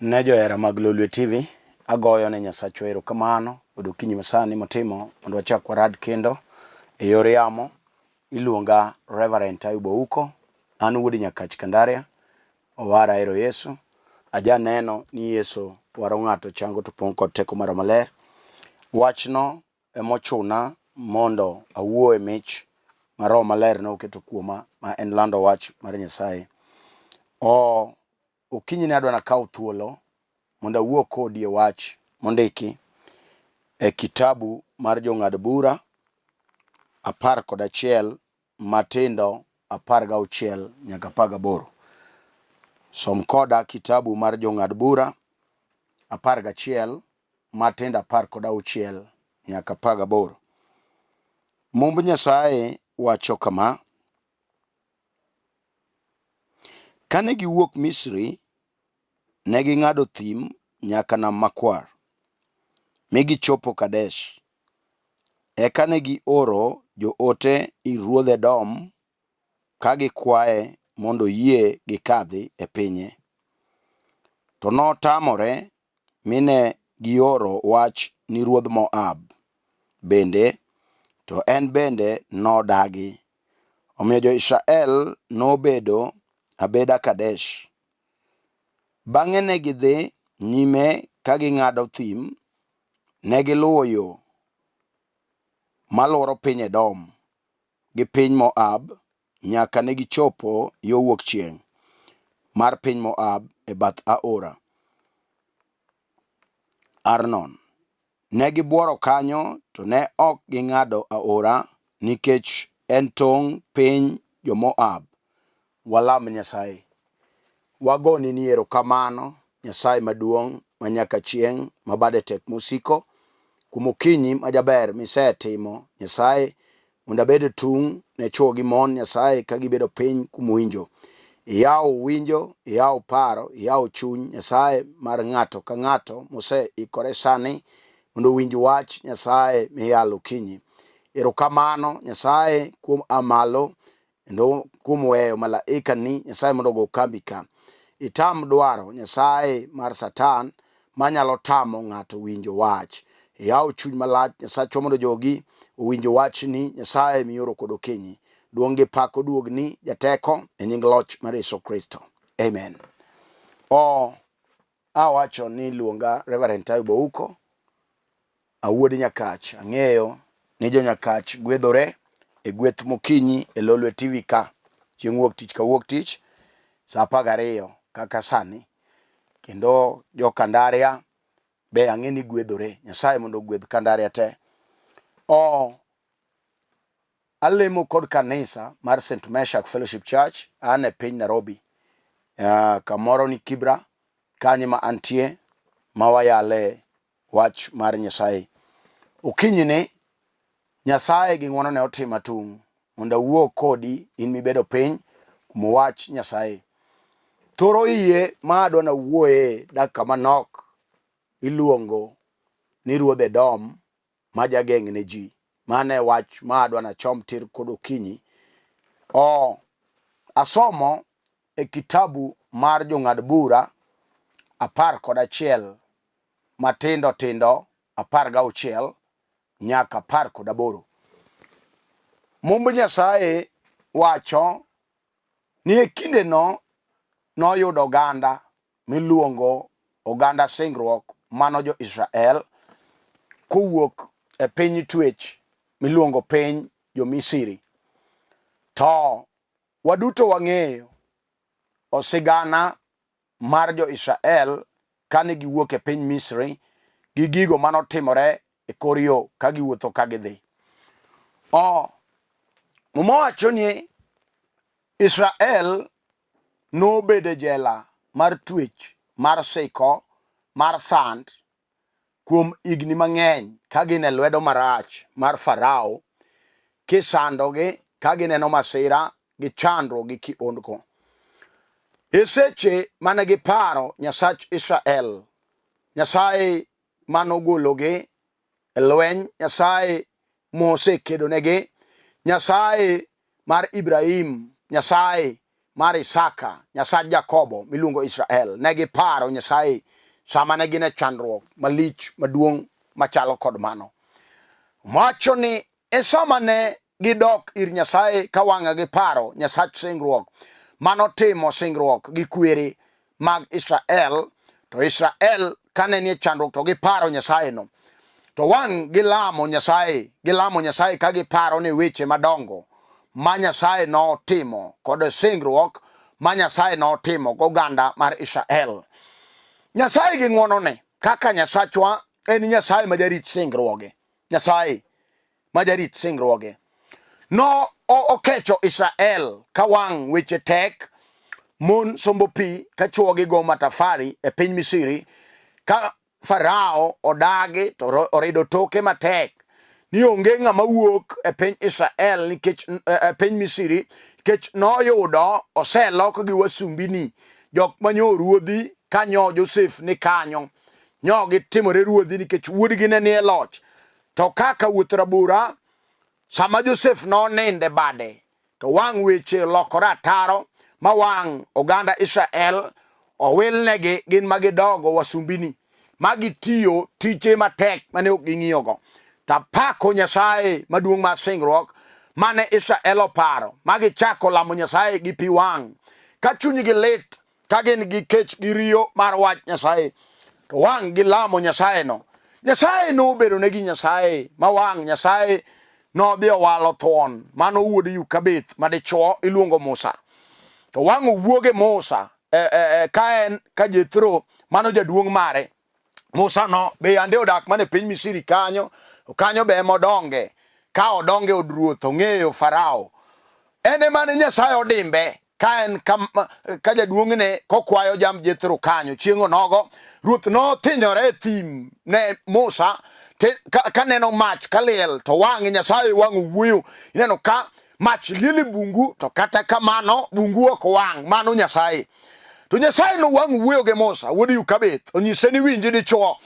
Ne johera mag Lolwe TV, agoyo ne Nyasacho erokamano odokinyi masani motimo mondo wachak warad kendo e yor yamo. Iluonga Reverend Ayub, an wuod Nyakach Kandaria, owara ero Yesu. Aja neno ni Yesu waro ng'ato chango to pong' kod teko mar maler. Wachno emochuna mondo awuo e mich mar Roho Maler ne oketo kuoma, ma en lando wach mar Nyasaye. Okinyi ne adwa nakaw thuolo mondo awuo kodi e wach mondiki e kitabu mar Jong'ad Bura 11 matindo 16 nyaka 18. Som koda kitabu mar Jong'ad Bura 11 matindo 16 nyaka 18. Mumb Nyasaye wacho kama: Kane giwuok Misri, ne ging'ado thim nyaka Nam Makwar, mi gichopo Kadesh. Eka ne gioro joote ir Ruoth Edom ka gikwaye mondo oyie gikadhi e pinye. To notamore, mine gioro wach ni ruodh Moab bende, to en bende nodagi. Omiyo jo-Israel nobedo abeda Kadesh. Bang'e ne gidhi nyime ka ging'ado thim, ne giluwo yo malworo piny Edom gi piny Moab nyaka ne gichopo yo wuok chieng' mar piny Moab e bath aora Arnon. Ne gibuoro kanyo, to ne ok ging'ado aora nikech en tong' piny jo-Moab. Walam Nyasaye. Wagoni ni erokamano, Nyasaye maduong' ma nyaka chieng', ma bade tek mosiko, kuom okinyi majaber misetimo Nyasaye, mondo abed tung' ne chwo gi mon Nyasaye ka gibedo piny kumowinjo. Iyaw winjo, iyaw paro, iyaw chuny Nyasaye mar ng'ato ka ng'ato moseikore sani mondo winj wach Nyasaye miyalo okinyi. Erokamano Nyasaye kuom amalo, kendo kuom weyo malaika ni Nyasaye mondo go kambi ka. Itam dwaro Nyasaye mar Satan manyalo tamo ng'ato winjo wach. Iyaw chuny malach Nyasacho mondo jogi owinjo wachni Nyasaye mioro kod okinyi. Duong' gi pak oduogni jateko e nying loch mar Yesu Kristo. Amen. Awacho ni luonga Reverend Ayub, awuod Nyakach. Ang'eyo ni jo Nyakach gwedhore e gweth mokinyi e Lolwe TV ka, chieng' wuok tich ka wuok tich sa 12 kaka sani. Kendo jo Kandaria be ang'e ni gwedhore. Nyasaye mondo gwedh Kandaria te. Alemo kod kanisa mar St. Meshach Fellowship Church, an e piny Nairobi. Kamoro ni Kibra, kanyi ma antie, ma wayale wach mar Nyasaye. Okinyi ni Nyasaye gi ng'wono ne otima tung' mondo awuo kodi in mibedo piny kuom wach Nyasaye. Thoro iye ma adwa na wuoye dakika manok iluongo ni Ruoth Edom Mageng'o ne ji. Mane wach ma adwa na chom tir kod okinyi. Asomo e kitabu mar Jong'ad Bura 11 matindo tindo 16 nyaka 18. Mumb Nyasaye wacho ni e kinde no noyudo oganda miluongo oganda singruok mano jo-Israel kowuok e piny twech miluongo piny jo-Misri. To waduto wang'eyo osigana mar jo-Israel kane giwuok e piny Misri gi gigo manotimore e kor yo ka giwuotho ka gidhi. Muma wacho ni Israel nobedo jela mar twech, mar siko, mar sand kuom igni mang'eny ka gin e lwedo marach mar Farao, kisandogi ka gineno masira gi chandruok gi kiondko. E seche mane giparo Nyasach Israel, Nyasaye manogologi e lweny, Nyasaye mosekedonegi, Nyasaye mar Ibrahim, Nyasaye mar Isaka, Nyasach Jakobo miluongo Israel. Ne giparo Nyasaye sama ne gin e chandruok malich maduong' machalo kod mano. Wacho ni e sama ne gidok ir Nyasaye ka wang'a gi paro Nyasach singruok manotimo singruok gi kwere mag Israel, to Israel kane nie chandruok to giparo Nyasaye no, to wang' gilamo Nyasaye ka giparo ni weche madongo ma Nyasaye notimo kod singruok ma Nyasaye notimo goganda mar Israel. Nyasaye gi ng'wonone kaka Nyasachwa en Nyasaye ma jarit singruoge. Nyasaye ma jarit singruoge no okecho Israel ka wang' weche tek, mon sombo pi ka chuogi go matafari e piny Misri, ka Farao odagi to orido toke matek ni onge ng'ama wuok e piny Israel nikech piny Misri, nikech noyudo oselok gi wasumbini, jok manyo ruodhi kanyo Joseph ni kanyo, nyogi timore ruodhi nikech wuodgi ne nie loch. To kaka Ruoth Edom Bura sama Joseph no ninde bade, to wang' weche lokore ataro ma wang' oganda Israel owilnegi gin magidogo wasumbini magitiyo tije matek mane ok ging'iyogo. Tapako Nyasaye maduong' mar singruok mane Israel oparo magichako lamo Nyasaye gi pi wang' ka chunygi lit, ka gin gi kech gi riyo mar wach Nyasaye, to wang' gilamo Nyasaye no. Nyasaye nobedo negi Nyasaye ma wang' Nyasaye nodhi owalo thuon mano wuod Yukabeth madichuo iluongo Musa, to wang' owuoge Musa ka Jethro mano jaduong' mare. Musa no be ande odak mane piny Misri kanyo be modonge, ka odonge od ruoth ong'eyo Farao. Ene mane Nyasaye odimbe ka en ka jaduong'ne kokwayo jam Jethro kanyo. Chieng' onogo ruoth nothinyore e thim ne Musa ka neno mach kaliel, to wang'e Nyasaye wang' owuoyo, ineno ka mach liel e bungu, to kata kamano bungu ok wang', mano Nyasaye. To Nyasaye no wang' wuoyo gi Musa wuod Yukabeth, onyise ni winji dichuo,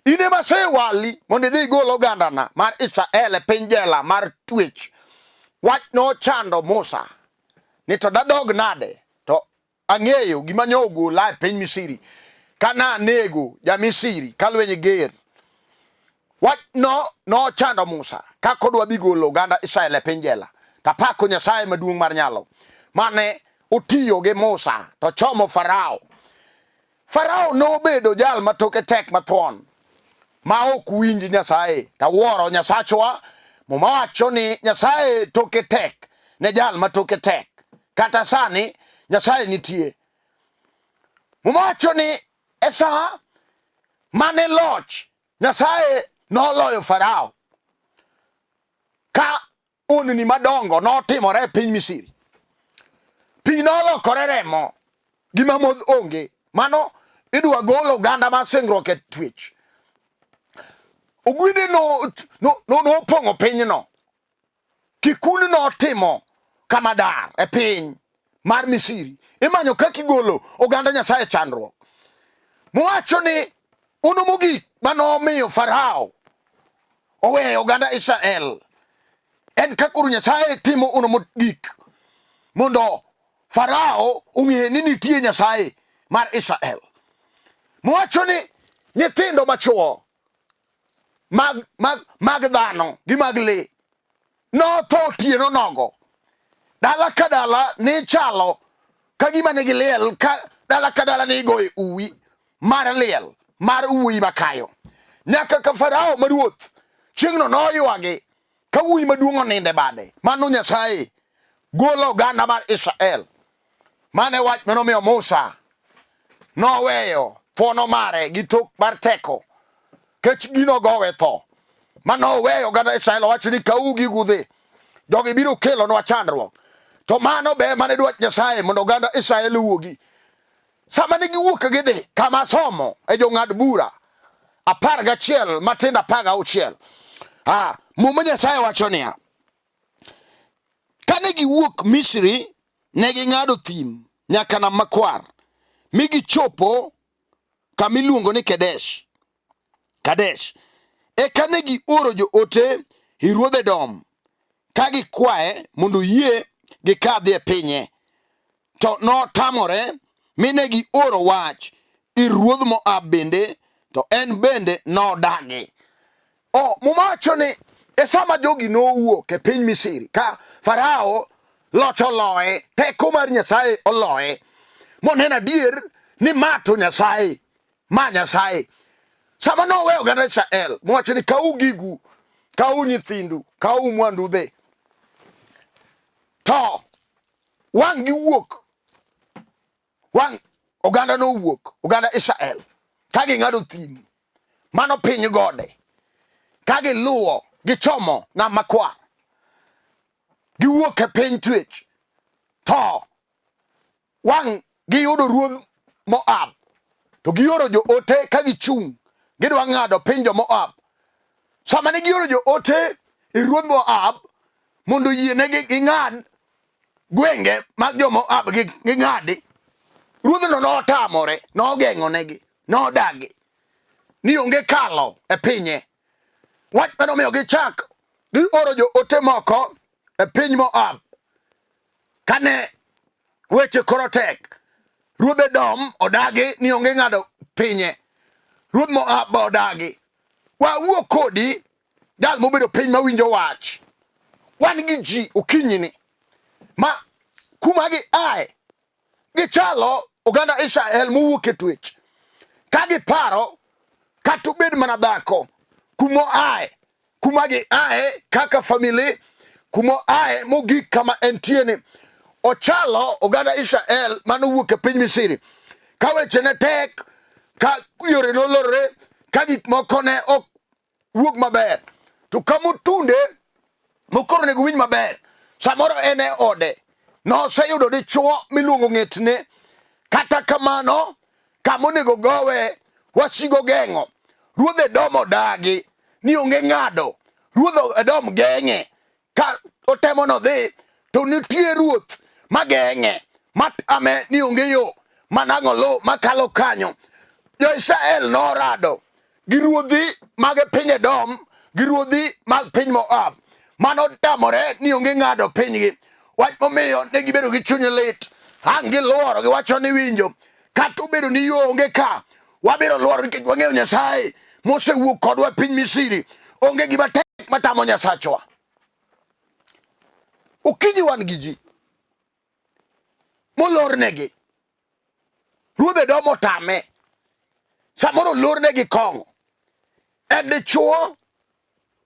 ine masewali mondo idhi igol ogandana mar Israel e piny jela mar twech. Wach nochando Musa ni to dadog nade, to ang'eyo gima nyo ogola e piny Misri kana anego ja-Misri ka lweny ger. Wach nochando Musa kaka odwa dhi golo oganda Israel e piny jela. Tapako Nyasaye maduong' mar nyalo mane otiyo gi Musa to chomo Farao. Farao nobedo jal matoke tek mathuon ma ok winji Nyasaye, tawuoro Nyasachwa mowacho ni Nyasaye toke tek ne jal matoke tek. Kata sani Nyasaye nitie. Mowacho ni esa mane loch Nyasaye noloyo Farao ka unni madongo notimore e piny Misri. Pi nolokore remo, gima modh onge, mano idwa golo oganda mar singruok e twech. Ogwende nopong'o pinyno. Kikun notimo kamadar e piny mar Misri, imanyo kaka igolo oganda Nyasaye chandruok. Mowacho ni uno mogik manomiyo Farao oweyo oganda Israel en kaka Nyasaye timo uno mogik mondo Farao ong'e ni nitie Nyasaye mar Israel. Mowacho ni nyithindo machuo mag dhano gi mag le notho otieno nogo. Dala ka dala ni chalo ka gima nigi liel, ka dala ka dala ni goye uwi mar liel mar uwi makayo. Nyaka ka Farao maruoth chieng'no noywagi ka uwi maduong' oninde bade. Mano Nyasaye golo oganda mar Israel. Mane wach manomiyo Musa noweyo thuono mare gi tok mar teko, kech gino gowe tho. Manoweyo oganda Israel, owacho ni kau gigudhi, jogi biro kelo nwa chandruok. To mano be mane dwach Nyasaye mondo oganda Israel owuogi. Sama ne giwuok gidhi kama somo e Jong'ad Bura 11 matindo 16. Muma Nyasaye wacho niya, kane giwuok Misri ne ging'ado thim nyaka Nam Makwar mi gichopo kamiluongo ni Kadesh. Eka ne gioro joote ir Ruoth Edom ka gikwaye mondo oyie gikadhi e pinye. To notamore mi ne gioro wach ir ruodh Moab bende, to en bende nodagi. Mumacho ni e sama jogi nowuok e piny Misri, ka Farao loch oloye, teko mar Nyasaye oloye, moneno adier ni ma to Nyasaye, ma Nyasaye. Sama noweyo oganda Israel, mowacho ni kau gigu, kau nyithindu, kau mwandu be, to wang' giwuok, wang' oganda nowuok, oganda Israel, ka ging'ado thim, mano piny gode, ka giluwo, gichomo Nam Makwar, giwuok e piny twech, to wang' giyudo ruodh Moab, to gioro joote ka gichung' gidwa ng'ado piny jo-Moab. Sama ne gioro joote e ruodh Moab mondo yienegi ging'ad gwenge mag jo-Moab ging'adi, ruodhno notamore, nogeng'onegi, nodagi ni onge kalo e pinye. Wach manomiyo gichak gioro joote moko e piny Moab kane weche koro tek. Ruoth Edom odagi ni onge ng'ado pinye, ruodh Moab odagi. Wawuo kodi jal mobedo piny mawinjo wach, wan gi ji okinyini ma kuma gi ae gichalo oganda Israel mowuok e twech, ka giparo kata obed mana dhako kuma ae, kuma gi ae kaka famili, kuma ae mogik kama entieni. Ochalo oganda Israel manowuok e piny Misri, ka weche ne tek, ka yore nolorre, ka gik moko ne ok wuok maber, to kamotunde mokoro nego winj maber, samoro en e ode noseyudo dichuo miluongo ng'etne, kata kamano kamonego gowe wasigo geng'o. Ruodh Edom odagi ni onge ng'ado, ruodh Edom geng'e, ka otemo nodhi to nitie ruoth mageng'e, matame ni onge yo manang'o lo makalo kanyo. Jo-Israel norado gi ruodhi mag piny Edom gi ruodhi mag piny Moab, manotamore ni onge ng'ado pinygi. Wach momiyo ne gibedo gi chuny lit, ang' giluoro, giwacho ni winjo, kata obedo ni yo onge ka, wabiro luoro nikech wang'eyo Nyasaye mosewuok kodwa e piny Misri, onge gima tek matamo Nyasachwa. Okinyi wan gi ji molornegi, ruodh Edom otame, samoro lornegi kong'o. En dichuo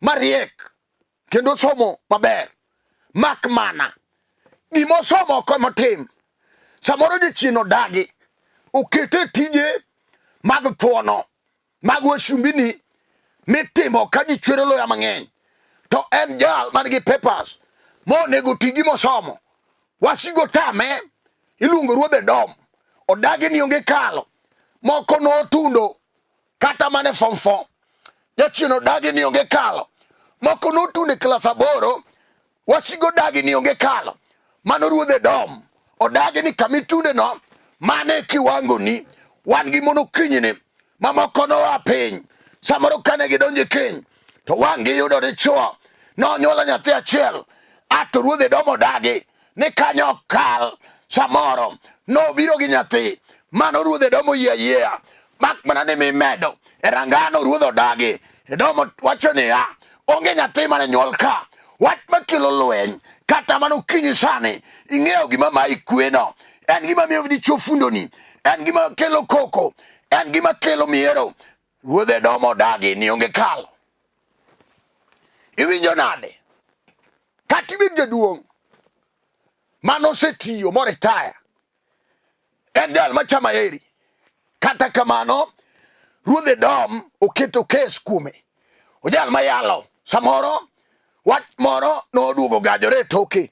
mariek kendo somo maber, mak mana gimosomo ok motim. Samoro jachien odagi okete tije mag thuono, mag wasumbini mitimo ka ji chwero loya mang'eny, to en jal man gi papers monego ti gimosomo. Wasigo tame, iluongo ruodh Edom, odagi ni onge kalo, moko notundo kata mane form 4, jachien odagi ni onge kalo, moko notundo e klas 8, wasigo dagi ni onge kalo. Mano ruodh Edom odagi ni kamitunde no mane kiwango ni. Wan gi mono kinyini mamoko noa piny, samoro kane gidonje keny to wang' giyudo dichuo nonyuolo nyathi achiel, ato ruodh Edom odagi ni kanyo kal, samoro nobiro gi nyathi. Mano ruodh Edom oyie ayieya, mak mana ni mimedo e rangano. Ruodh odagi, Edom wacho niya, onge nyathi mane nyuol ka. Wach makelo lweny kata mano kinyi sani, ing'eyo gima ma ikweno, en gima miyo dichuo fundoni, en gima kelo koko, en gima kelo miero. Ruodh Edom odagi ni onge kalo. Iwinjo nade? Kata ibed jaduong' manosetiyo moretire, en jal machama eri, kata kamano ruodh Edom oketo kes kuome, ojal mayalo. Samoro wach moro noduogo gajore e toke,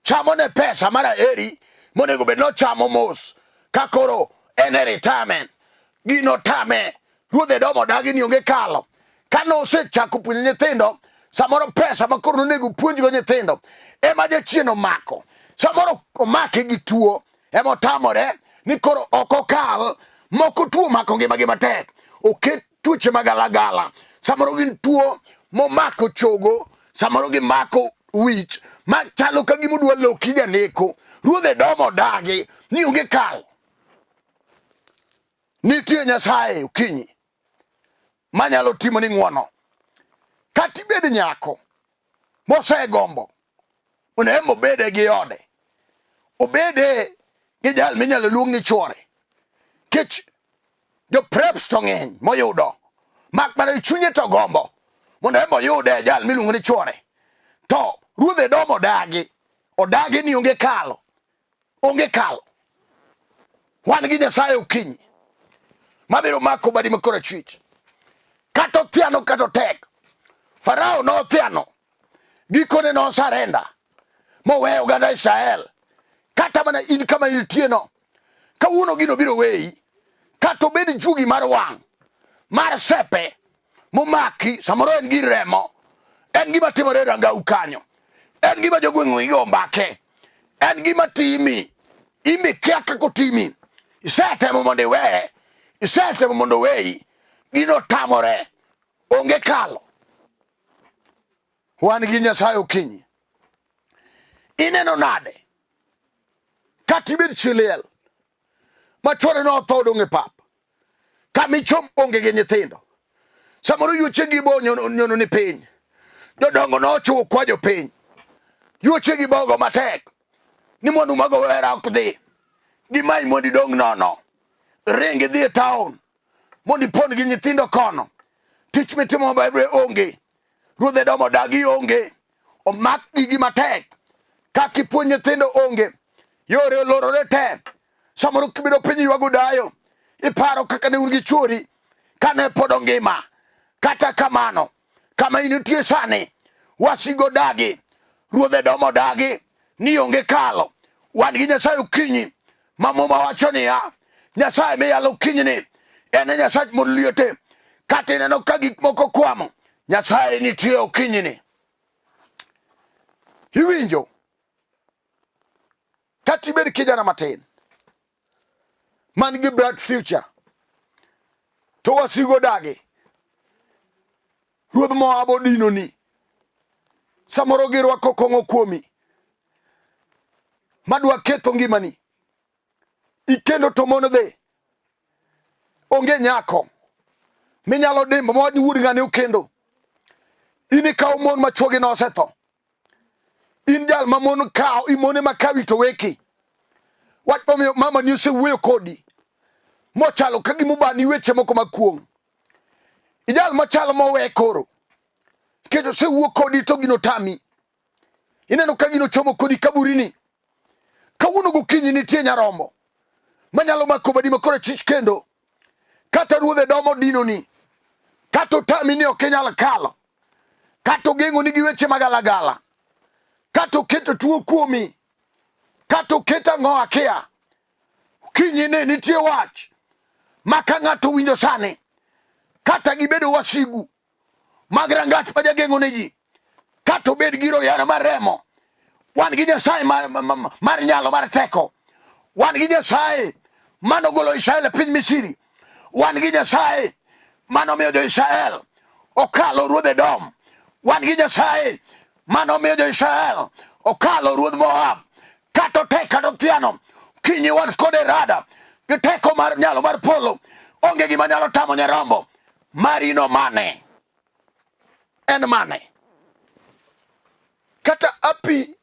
chamo ne pesa mara eri monego bed nochamo mos, kakoro en e retirement. Gino tame, ruodh Edom odagi ni onge kalo. Kanosechako puonjo nyithindo, samoro pesa makoro nonego puonjgo nyithindo ema jachien omako. Samoro omake gi tuo, emotamore ni koro ok okal. Moko tuo mako ngimagi matek, oket tuoche magalagala. Samoro gin tuo momako chogo, samoro gimako wich, machalo ka gima odwa loki janeko. Ruodh Edom odagi ni onge kal. nitie Nyasaye okinyi manyalo timo ni ng'wono. Kati bed nyako mosegombo onego obede gi ode, obede gi jal minyalo luong ni chwore, kech jo preps to ng'eny moyudo mak mana chunye to gombo mondo emo yude jal miluongo ni chwore. To Ruoth Edom odagi ni onge kalo, wan gi Nyasaye okinyi mabiro mako badi makoro achwich. Kata othiano kata otek, Farao no othiano, gikone no sarenda moweyo oganda Israel. Kata mana in kama intie no, kawuono gino biro weyi. Kata obed jugi mar wang', mar sepe momaki, samoro en gi remo, en gima timore rangau kanyo, en gima jogweng'u igo mbake, en gima timi, imi kia kako timi, isetemo mondo iweye, isetemo mondo weyi, gino tamore, onge kalo. Wan gi Nyasaye okinyi. Ineno nade kati bed chiliel ma chwore no otho dong' e pap, kamichom onge gi nyithindo, samoro yuche gi bo nyono ni piny, jodongo no ochuo kwa jopiny, yuche gi bogo matek ni mwandu mag owera ok dhi, gimai mondi dong' nono, ringi dhi e taon mondi pon gi nyithindo kono, tich mitimo maber onge, Ruoth Edom odagi onge, omak gigi matek, kaki puonj nyithindo onge, yore olorore te. Samoro kibido piny ywago dayo, iparo kaka ne un gi chwori kane pod ongima. Kata kamano, kama initie sani, wasigo dagi, Ruoth Edom odagi ni onge kalo. Wan gi Nyasaye okinyi mamoma wacho niya, Nyasaye miyalo okinyi ni en Nyasaye moliete. Kata ineno ka gik moko kwamo, Nyasaye nitie okinyi ni. Iwinjo? Kati bed kijana matin man gi bright future, to wasigo dagi, ruodh Moab odino ni, samoro girwako kong'o kuomi, madwa ketho ngimani, ikendo to mon dhi, onge nyako minyalo dimbo ma wuod ng'ane okendo, ini kawo mon ma chwogi no osetho, in jal ma mon kawo, imone ma kawi to weki. Wach momiyo mama ni osewuoyo kodi mochalo ka gima obani weche moko makuong', ijal machalo mowe koro nikech osewuok kodi to gino tami, ineno ka gino chomo kodi kaburini. Kawuono gokinyi nitie nyarombo manyalo mako badi makoro achich kendo, kata Ruoth Edom odino ni, kata otami ni ok inyal kalo, kata ogeng'o ni gi weche magalagala, kata oketo tuo kuomi, kata oketo ang'o akia. Okinyi ne nitie wach maka ng'ato winjo sani, kata gibedo wasigu mag rangach ma jageng'o ne ji, kata obed giro yana mar remo, wan gi Nyasaye mar nyalo mar teko, wan gi Nyasaye manogolo Israel e piny Misri, wan gi Nyasaye manomiyo jo Israel okalo Ruoth Edom, wan gi Nyasaye manomiyo jo Israel okalo Ruodh Moab. Kata otek kata othiano, kinyi wan kode rada gi teko mar nyalo mar polo, onge gima nyalo tamo nyarombo. Marino mane? En mane? Kata api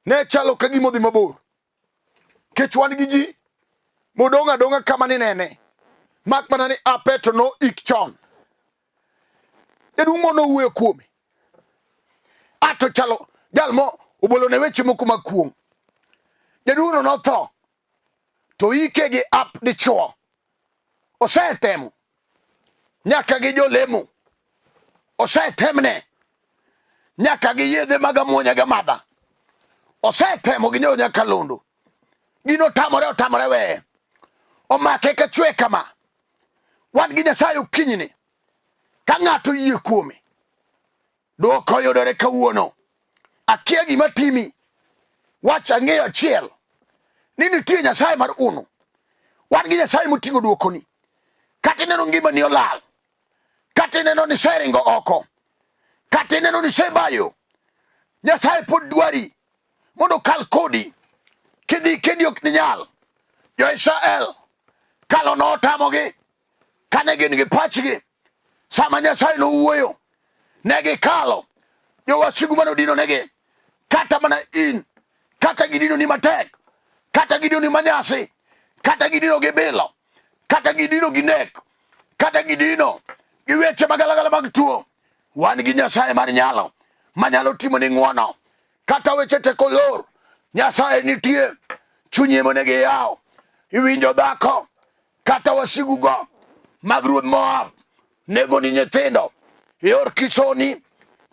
ne chalo ka gima odhi mabor, kech wan gi ji modong' adong'a kama ni nene, mak mana ni ape to no ik chon. Jaduong' mo nowuoyo kuome, ato chalo jal mo obolo ne weche moko makuong'. Jaduong' no tho, to ike gi ap dichuo, osetemo nyaka gi jolemo, osetemne nyaka gi yedhe mag amuonya ga madha, osetemo gi nyo nyaka londo, gino otamore weye, omake ka chwe kama. Wan gi Nyasaye okinyi ni, ka ng'ato yie kuome, dwoko yudore kawuono. Akia gima timi, wach ang'eyo achiel ni nitie Nyasaye mar uno. Wan gi Nyasaye moting'o dwokoni. Kata ineno ngimani olal, kata ineno ni seringo oko, kata ineno ni sebayo, Nyasaye pod dwari mondo kal kodi, kidhi kendi ok ninyal. Jo Israel Kalo notamogi kane gin gi pachgi. Sama Nyasaye nowuoyo ne gikalo. Jowasigu manodino negi, kata mana in, kata gidino ni matek, kata gidino ni manyasi, kata gidino gi bilo, kata gidino gi nek, kata gidino gi weche magalagala mag tuo. Wan gi Nyasaye mar nyalo, manyalo timo ni ng'wono. Kata weche teko lor, Nyasaye nitie. Chunye monegi yaw. Iwinjo dhako, kata wasigu go mag ruodh Moab nego ni nyithindo yor kisoni,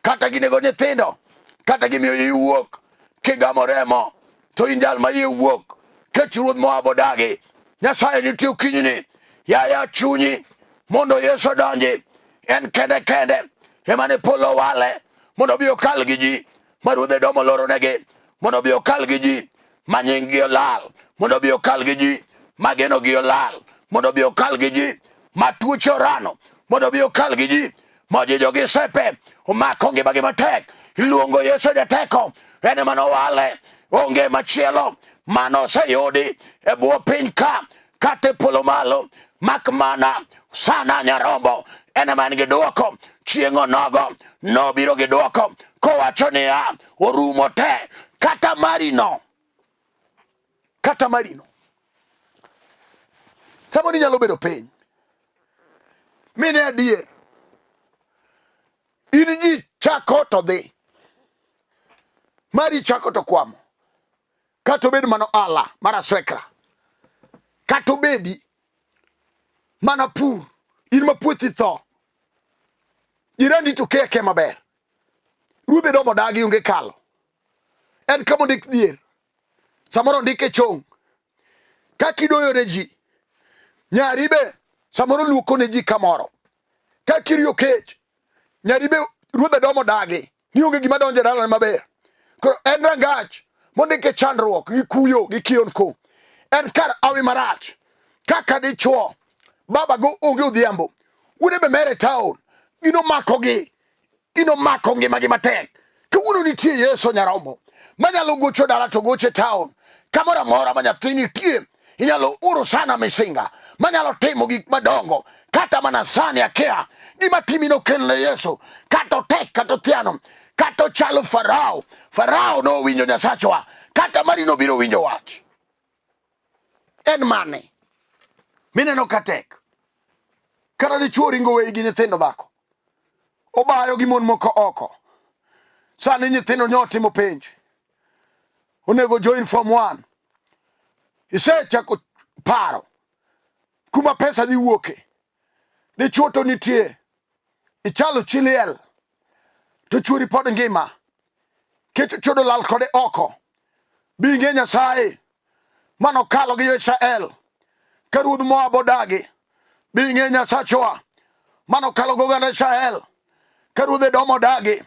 kata ginego nyithindo, kata gimiyo giwuok kigamo remo. To in jal ma iye wuok kech ruodh Moab odagi. Nyasaye nitie okinyini. Yaya chunyi mondo Yesu odonji. En kende kende emane polo wale mondo bi okal gi ji ma Ruoth Edom oloro negi, mondo bi okal gi ji ma nying gi olal, mondo bi okal gi ji ma geno gi olal, mondo bi okal gi ji ma tuoche orano, mondo bi okal gi ji ma jijo gi sepe omako ngimagi matek. Iluongo Yesu jateko, en ema nowale. Onge machielo mano oseyudi e bwo piny ka kata e polo malo, mak mana sana Nyarombo en ema en gi dwoko. Chieng' onogo nobiro gi dwoko kowacho niya, orumo te. Kata marino, kata marino. Samoni nyalo bedo piny mine adier, in ji chako to dhi, mari chako to kwamo, kata obed mano ala mara swekra, kata obedi mana pur, in ma puothi tho, jirani to keke maber. Ruoth Edom odagi onge kalo. En kama ondik dhier, samoro ondike chong', ka kidoyo ne ji, nyaribe samoro luoko ne ji kamoro, ka kiriyo kech, nyaribe Ruoth Edom odagi ni onge gima donjo e dalane maber. Koro en rangach mondike chandruok gi kuyo gi kionko. En kar awi marach. Kaka dichuo baba go onge odhiambo, wuode be mere taon, gino makogi, gino mako ngimagi matek. Kawuono nitie Yesu Nyarombo manyalo gocho dala to goche taon. Kamoro amora ma nyathi nitie, inyalo oro sana misinga manyalo timo gik madongo. Kata mana sani akia gima timi no kelne Yesu, kata otek kata othiano, kata ochalo Farao. Farao no winjo Nyasachwa, kata mari no biro winjo wach. En mane mineno katek? Kata dichuo ringo wei gi nyithindo dhako, obayo gi mon moko oko. Sani nyithindo nyotimo penj, onego join form 1. Isechako paro kuma pesa dhi wuoke. Dichuo to nitie, ichalo chiliel, to chuori pod ngima, kecho chodo lal kode oko. Binge Nyasaye manokalo gi Israel ka ruodh Moab odagi. Binge Nyasachwa manokalo gi oganda Israel ka ruodh Edom odagi.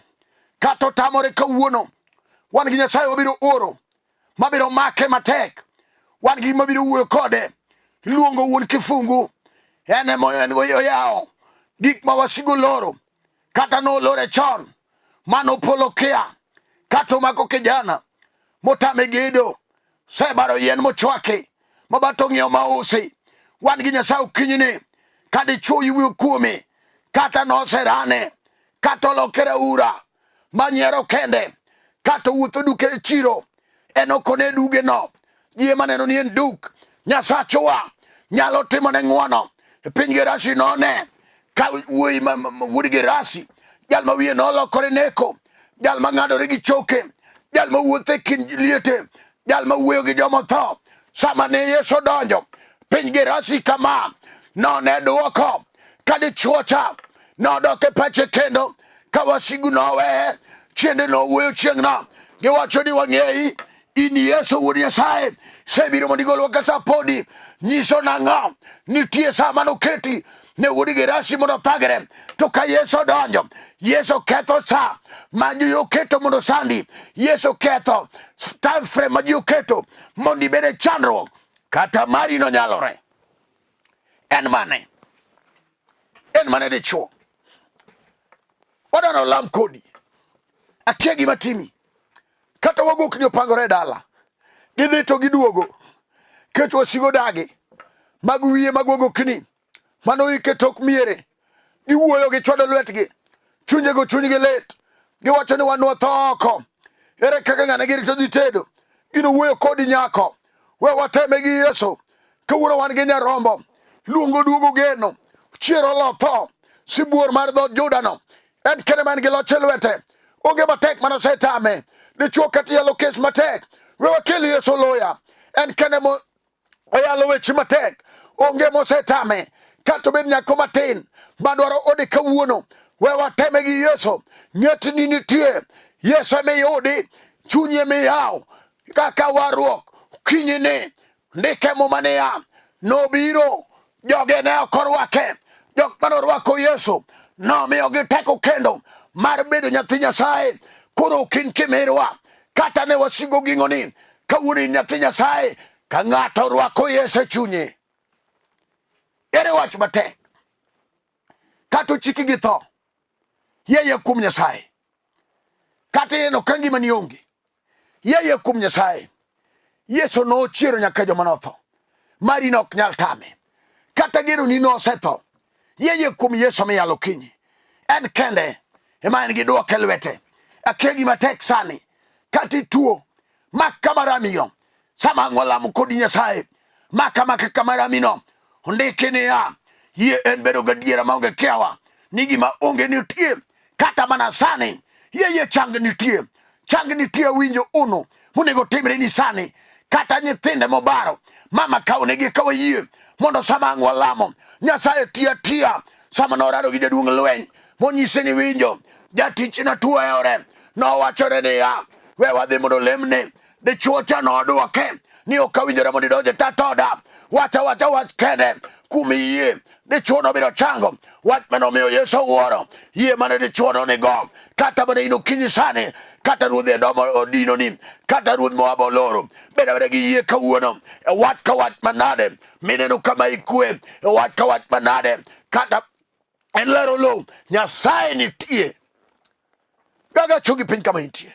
Kata otamore kawuono, wan gi Nyasaye wabiro oro mabiro make matek. Wan gi mabiro wuoyo kode. Iluongo wuon kifungu, en ema oyawo gik ma wasigu loro, kata nolore chon manopolo kia, kata omako kijana motame gedo, sebaro yien mochwaki mabato ng'iewo mausi. Wan gi Nyasaye okinyini, ka dichuo iwuoyo kuome, kata noserane, kata olokere ura manyiero kende, kata wuotho duke e chiro, en okone duge no, ji ema neno ni en duk. Nyasachwa nyalo timo ne ng'wono. E piny Gerasi none ka wuoyi wuod Gerasi, jal ma wiye nolokore neko, jal ma ng'adore gi choke, jal ma wuotho e kind liete, jal ma wuoyo gi joma tho. Sama ne Yesu donjo piny Gerasi kama, none duoko ka dichuo cha nodok e pache kendo, ka wasigu noweye, chiende nowuoyo chieng'no. Giwacho ni wang'eyi, in Yesu wuod Nyasaye sebiro mondo igolwa ka sa podi. Nyiso nang'o? Nitie sa manoketi ne wuod Gerasi mondo thagre, to ka Yesu donjo, Yesu ketho sa ma ji oketo mondo sandi. Yesu ketho time frame ma ji oketo mondo ibed e chandruok. Kata mari no nyalore. En mane? En mane dichuo? Wadano lam kodi, akia gima timi. Kata wagok ni opangore dala, gidhi to giduogo, kech wasigo dagi. mag wiye magwogo kini mano ike tok miere giwuoyo gichwado lwetgi chunyego chunygi lit giwacho ni wanwa tho oko ere kaka ng'ane girito dhi tedo gino wuoyo kodi nyako we wateme gi Yesu kawuono wan gi nyarombo luongo duogo geno chiero lo tho sibuor mar dhood Judano en kene man gi loch e lwete onge matek manosetame dichuo kata yalo kes matek we wakel Yesu loya en kene oyalo weche matek onge mosetame kata bed nyako matin madwaro ode kawuono we wateme gi Yesu ng'etni nitie Yesu emiyudi chunyi emiyaw kaka warruok kinyini ndike mumania nobiro joge ne okorwake jok manorwako Yesu nomiyogi teko kendo mar bedo nyathi Nyasaye koro kin kimirwa kata ne wasigo ging'oni kawuono nyathi Nyasaye ka ng'ato orwako Yesu chunye ere wach matek kata ochiki gi tho yeye kuom Nyasaye kata ineno ka ngimani onge yeye kuom Nyasaye Yesu nochiero nyaka joma notho mari nok nyal tame kata gero ni nosetho yeye kuom Yesu miyalo kinyi en kende ema en gi duoke lwete akegi matek sani kata tuo makamaramiyo sama ng'olamo kodi Nyasaye maka maramino ondiki niya yie en bedo gadiera maonge kiawa ni gima onge nitie kata mana sani yeye chang nitie winjo uno monego timre ni sani kata nyithinde mobaro mama kawnegi kawayie mondo sama ng'olamo Nyasaye tia sama norado gi jaduong' lweny monyise ni winjo jatich na tuo eore nowachore niya we wadhi mondo lemne dichuo cha noduoke ni okawinjore mondo idonje tatoda wacha wach kende kumi yie dichuo nobiro chango wach manomiyo Yesu wuoro yie mane dichuo nigo kata bende ino kinyi sani kata ruodh Edom odinoni kata ruodh Moab oloro bedawere gi yie kawuono wach ka wach manade mineno kama ikwe wach ka wach manade kata en lero lo Nyasaye nitie gaga chogi piny kama intie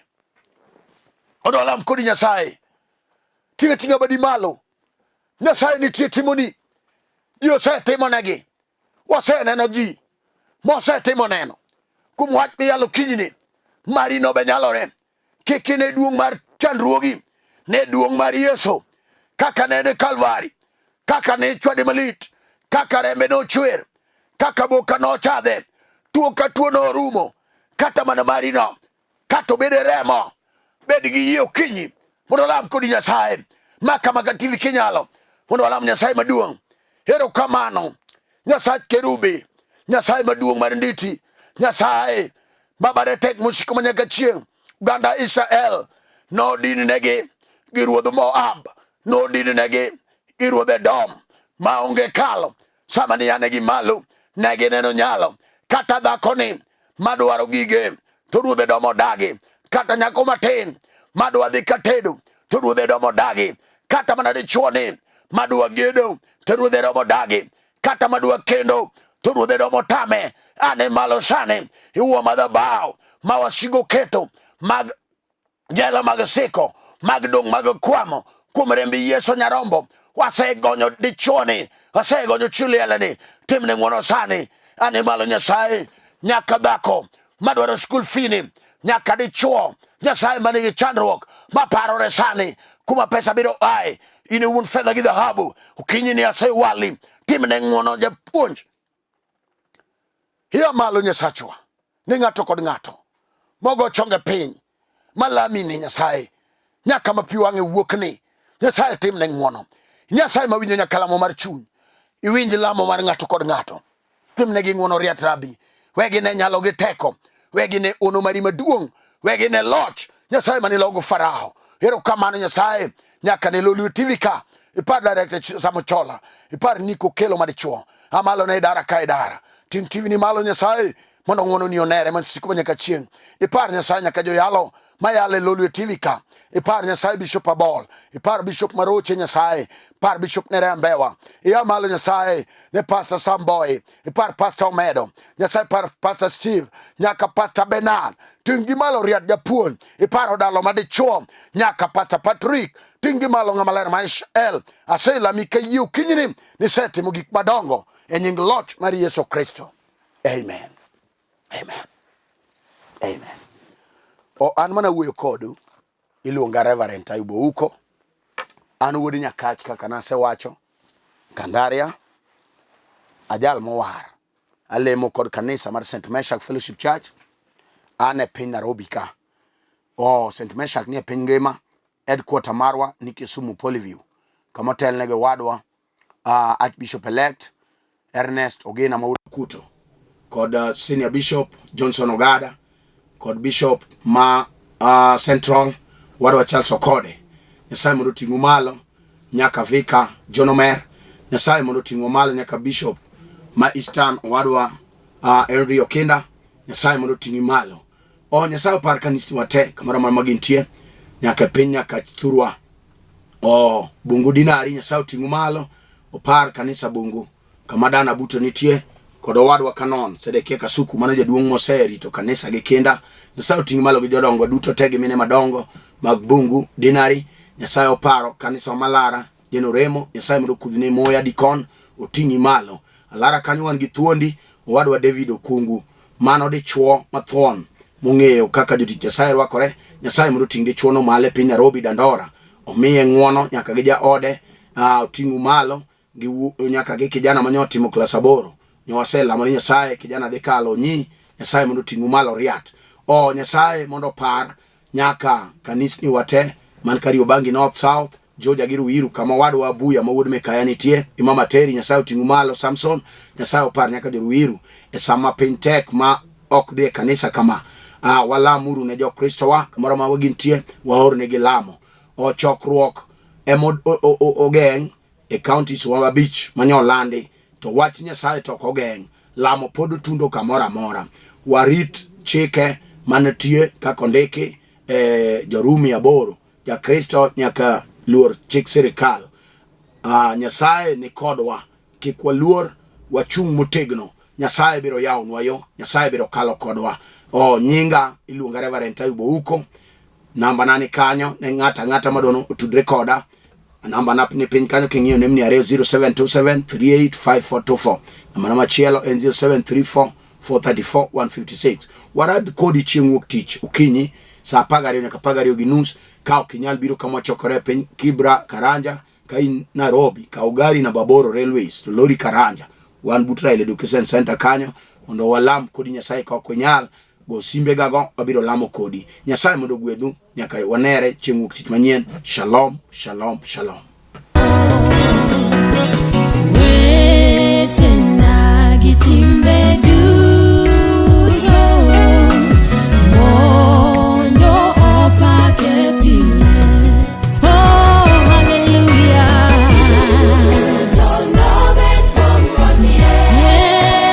odolam kodi Nyasaye tinga badi malo Nyasaye nitie timoni ji osetimonegi waseneno ji mosetimoneno kuom wach miyalo kinyini mari nobe nyalore kik ne duong' mar chandruogi ne duong' mar Yesu kaka ne Kalvari kaka ne chwade malit kaka rembe nochwer kaka boka nochadhe tuo ka tuo norumo kata mana mari no kata obede remo bed gi yie okinyi mondo lam kodi Nyasaye maka magativi kinyalo mondo lam Nyasaye maduong' erokamano Nyasaye kerubi Nyasaye maduong' mar nditi Nyasaye babare tek musiko manyaka chieng' ganda Israel nodinnegi gi ruodh Moab nodinnegi gi ruodh Edom maonge kalo sama ni yanegi malo negi neno nyalo kata dhakoni madwaro gige to ruodh Edom odagi kata nyako matin madwa dhi katedo to ruodh Edom odagi kata mana dichuoni madwa gedo to ruodh Edom odagi kata madwa kendo to ruodh Edom otame ane malo sane iwo madhabahu mawasigo keto mag jela mag siko mag dong' mag kwamo kuom rembi Yesu nyarombo wasegonyo dichuoni wasegonyo chulieleni timne ng'wono sani ane malo Nyasaye nyaka dhako madwaro school fee nyaka dichuo Nyasaye manigi chandruok maparore sani kuma pesa biro ae ine un fedha gi dhahabu ukinyi ni asewali timne ng'wono japuonj hiya malo Nyasachwa ni ng'ato kod ng'ato mogo chonge piny malami ni Nyasaye nyaka mapi wang'e wuok ni Nyasaye timne ng'wono Nyasaye mawinjo nyaka lamo mar chuny iwinj lamo mar ng'ato kod ng'ato timne gi ng'wono riat rabi wegi ne nyalo gi teko wegi ne ono mari maduong' wegi ne loch Nyasaye mani logo Farao erokamano Nyasaye nyaka ne lolu TV ka ipar director Samochola ipar niko kelo madichuo amalo ne dara ka idara ting TV ni malo Nyasaye mondo ng'wono ni onere man siko nyaka chieng' ipar Nyasaye nyaka jo yalo mayale lolwe TV ka. Ipar Nyasaye Bishop Abol, ipar Bishop Maroche Nyasaye, ipar Bishop Nerembewa, iyamalo Nyasaye ne Pastor Samboy, ipar Pastor Omedo, Nyasaye par Pastor Steve, nyaka Pastor Bernard, tingi malo Riad Japuon, ipar odalo madichuo, nyaka Pastor Patrick, tingi malo ngamaler Maishel, asela mikayiu kinyini, niseti mugik madongo, nying loch mari Yesu Kristo. Amen. Amen. Amen. O an mana wuyo kodu, iluonga Reverend Ayub uko, an wuod Nyakach kaka nasewacho, Kandaria, ajal mowar, alemo kod kanisa mar St. Meshach Fellowship Church, an e piny Nairobi ka. St. Meshach ni e piny ngima, headquarter marwa ni Kisumu Polyview, kama otelnegi wadwa Archbishop-elect Ernest Ogina Mawuod Kuto, kod Senior Bishop Johnson Ogada, kod Bishop ma Central wadwa Charles Okode. Nyasaye mondo ting'u malo nyaka Vika Jonomer. Nyasaye mondo ting'u malo nyaka Bishop ma Eastern wadwa Henry Okinda. Nyasaye mondo ting'u malo. Nyasaye par kanisa wate kamoro magintie nyaka piny nyaka Thurwa. Bungu Dinari Nyasaye ting'u malo, opar kanisa Bungu kama Dana Buto nitie kod wadwa Kanon Sedekia Kasuku mano jaduong' moseri to kanisa gi kinda. Nyasaye ting'u malo gi jodongo duto tegi mine madongo mag Bungu Dinari. Nyasaye oparo kanisa malara Jenoremo. Nyasaye mondo kudhne moya dikon oting'i malo. Alara kanyo wan gi thuondi wadwa David Okungu mano dichuo mathuon mong'eyo kaka jotich Nyasaye rwakore. Nyasaye mondo ting' dichuo no male piny Nairobi Dandora, omiye ng'wono nyaka gi jaode oting'u malo nyaka gi kijana manyotimo klas 8 nyowasela mani Nyasaye kijana dhikalo nyi. Nyasaye mondo ting'u malo Riat. Nyasaye mondo par nyaka kanisni wate man Kariobangi North South Georgia gi Ruiru kama wadwa Abuya mawuod Mekaya nitie. Imama Teri Nyasaye ting'u malo Samson. Nyasaye opar nyaka Ruiru e sama piny tek ma ok dhi kanisa kama. Walamuru ne jo Kristo wa kamoro ma wagintie waor ne gilamo. Chokruok ogeng e counties wa beach manyolandi to wach Nyasaye to ogeng lamo pod tundo kamoro amora. Warit chike manatie kaka ondiki Jorumi 8 ja Kristo nyaka luor chik sirikal. Nyasaye ni kodwa, kik waluor, wachung' motegno. Nyasaye biro yawnwa yo, Nyasaye biro kalo kodwa. Nyinga iluonga Reverend Ayub uko. Namba nani kanyo ne ng'ata madono otudre koda. Namba ni piny kanyo king'iyo nemni 0727385424. Namba machielo en 0734434156. Warad kodi chieng' wuok tich okinyi saa 12 nyaka 12 gi nus. Ka ok inyal biro kama chokore piny Kibra Karanja ka in Nairobi, ka ugari na Baboro Railways to lori Karanja wan butra ile Education Center kanyo mondo walam kodi Nyasaye ka ok inyal go simbe gago wabiro lamo kodi. Nyasaye mondo gwedhu nyaka wanere chieng' wuok tich manyien. Shalom, shalom, shalom. Weche na gitim